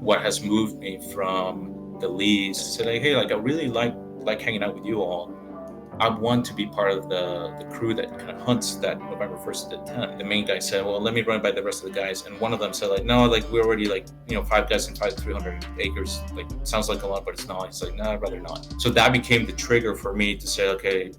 what has moved me from the lease to like, hey, like I really like hanging out with you all. I want to be part of the crew that kind of hunts that November 1st to the 10th. The main guy said, well, let me run by the rest of the guys. And one of them said, like, no, like we're already like, 5 guys and 300 acres. Like, sounds like a lot, but it's not. He's like, no, I'd rather not. So that became the trigger for me to say, okay,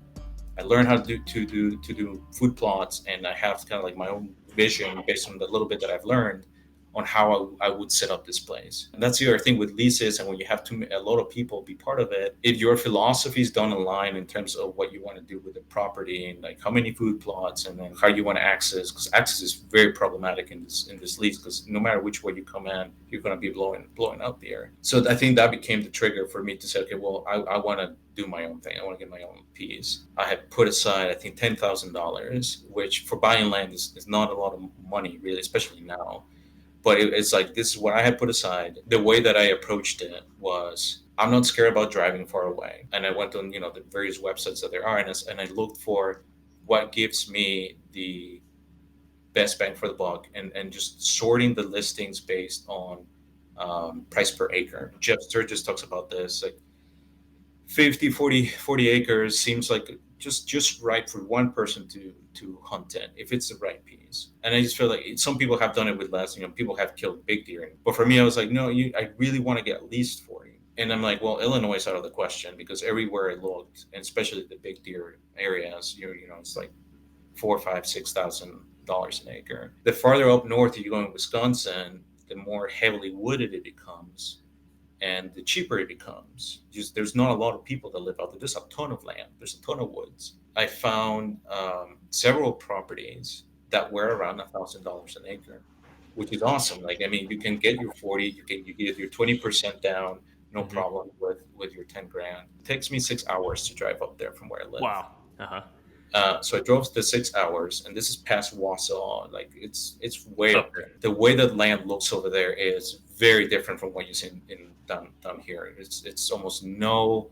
I learned how to do food plots, and I have kind of like my own vision based on the little bit that I've learned on how I would set up this place. And that's the other thing with leases, and when you have a lot of people be part of it, if your philosophies don't align in terms of what you want to do with the property and like how many food plots and then how you want to access, because access is very problematic in this lease, because no matter which way you come in, you're going to be blowing out the air. So I think that became the trigger for me to say, okay, well, I want to do my own thing. I want to get my own piece. I had put aside, I think, $10,000, which for buying land is not a lot of money, really, especially now. But it's like, this is what I had put aside. The way that I approached it was, I'm not scared about driving far away. And I went on, the various websites that there are, and I looked for what gives me the best bang for the buck, and just sorting the listings based on price per acre. Jeff Sturgis talks about this, like 50, 40 acres seems like just right for one person to hunt in, if it's the right piece. And I just feel like some people have done it with less. People have killed big deer, but for me, I was like, no, I really want to get at least 40. And I'm like, well, Illinois is out of the question, because everywhere I looked, and especially the big deer areas, it's like $4,000, $5,000, $6,000 an acre. The farther up north you go in Wisconsin, the more heavily wooded it becomes, and the cheaper it becomes. Just, there's not a lot of people that live out there. There's a ton of land. There's a ton of woods. I found several properties that were around $1,000 an acre, which is awesome. Like, I mean, you can get your 40, you get your 20% down, no problem with your 10 grand. It takes me 6 hours to drive up there from where I live. Wow. So I drove the 6 hours, and this is past Wausau. Like, it's way up there. The way that land looks over there is very different from what you see in down here. It's almost no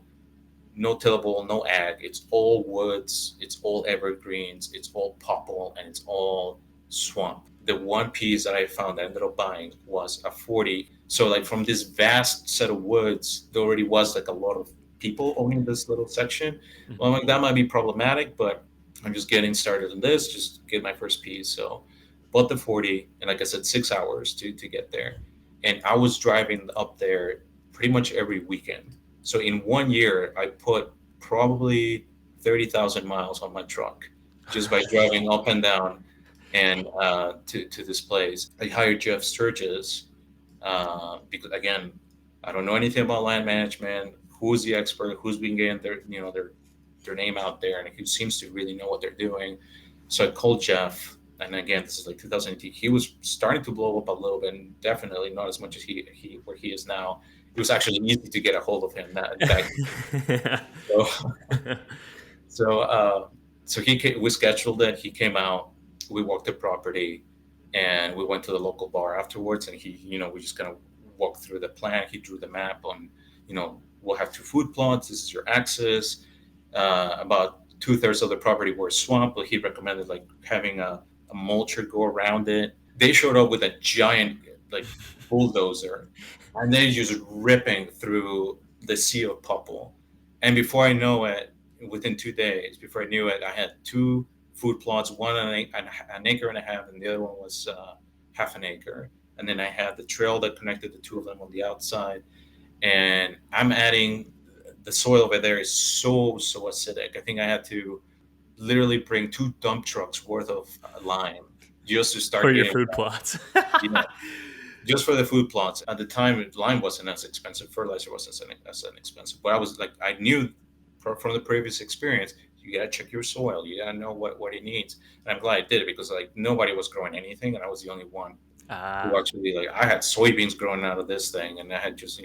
tillable, no ag. It's all woods. It's all evergreens. It's all popple, and it's all swamp. The one piece that I found that I ended up buying was a 40. So like, from this vast set of woods, there already was like a lot of people owning this little section. Well, I'm like, that might be problematic, but I'm just getting started in this, just get my first piece. So bought the 40, and like I said, 6 hours to get there. And I was driving up there pretty much every weekend. So in 1 year, I put probably 30,000 miles on my truck just by driving up and down and to this place. I hired Jeff Sturgis because, again, I don't know anything about land management. Who's the expert? Who's been getting their name out there, and who seems to really know what they're doing? So I called Jeff, and again, this is like 2018. He was starting to blow up a little bit, and definitely not as much as he where he is now. It was actually easy to get a hold of him. So, we scheduled it. He came out. We walked the property, and we went to the local bar afterwards. And we just kind of walked through the plan. He drew the map on, we'll have 2 food plots. This is your access. About 2/3 of the property were swamp, but he recommended like having a mulcher go around it. They showed up with a giant like bulldozer, and they just ripping through the sea of popple. And before I know it, within 2 days, before I knew it, I had 2 food plots, one an acre and a half, and the other one was half an acre. And then I had the trail that connected the 2 of them on the outside. And I'm adding, the soil over there is so acidic. I think I had to literally bring 2 dump trucks worth of lime just to start for your food plots. Just for the food plots. At the time, lime wasn't as expensive. Fertilizer wasn't as expensive. But I was like, I knew from the previous experience, you gotta check your soil. You gotta know what it needs. And I'm glad I did it, because like nobody was growing anything, and I was the only one who actually, like, I had soybeans growing out of this thing, and I had just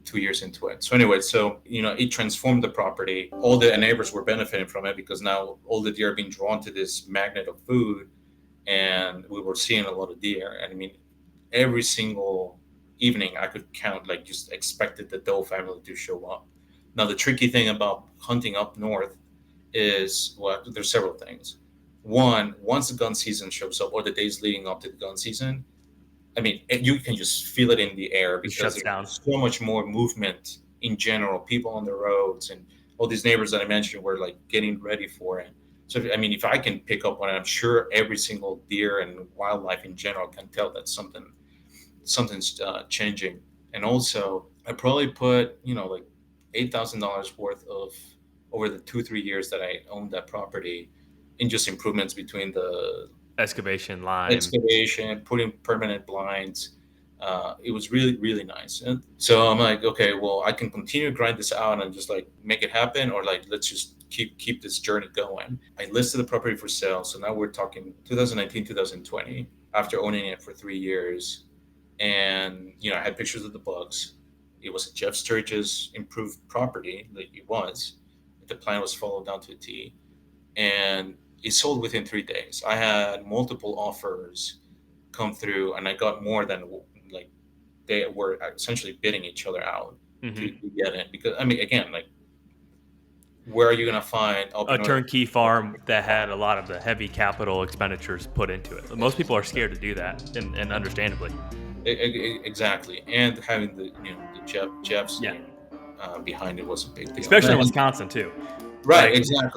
2 years into it. So anyway, it transformed the property. All the neighbors were benefiting from it, because now all the deer are being drawn to this magnet of food, and we were seeing a lot of deer. And I mean, every single evening I could count, like, just expected the Doe family to show up. Now, the tricky thing about hunting up north is, well, there's several things. One, once the gun season shows up, or the days leading up to the gun season, I mean, you can just feel it in the air It because shuts down. there's so much more movement in general, people on the roads, and all these neighbors that I mentioned were like getting ready for it. So, I mean, if I can pick up on it, I'm sure every single deer and wildlife in general can tell that something's changing. And also, I probably put, like $8,000 worth of over the 2-3 years that I owned that property in just improvements between the Excavation, lime. excavation, putting permanent blinds. It was really, really nice. And so I'm like, okay, well, I can continue to grind this out and just like make it happen, or like let's just keep this journey going. I listed the property for sale. So now we're talking 2019, 2020, after owning it for 3 years. And I had pictures of the bugs. It was a Jeff Sturgis improved property, like it was. The plan was followed down to a T, and it sold within 3 days. I had multiple offers come through, and I got more than, like, they were essentially bidding each other out to Mm-hmm. get it. Because I mean, again, like, where are you gonna find up A in northern? turnkey farm that had a lot of the heavy capital expenditures put into it. Most people are scared to do that, and understandably. Exactly, and having the Jeff's Yeah, name behind it was a big deal. especially in Wisconsin too. Right, Like exactly.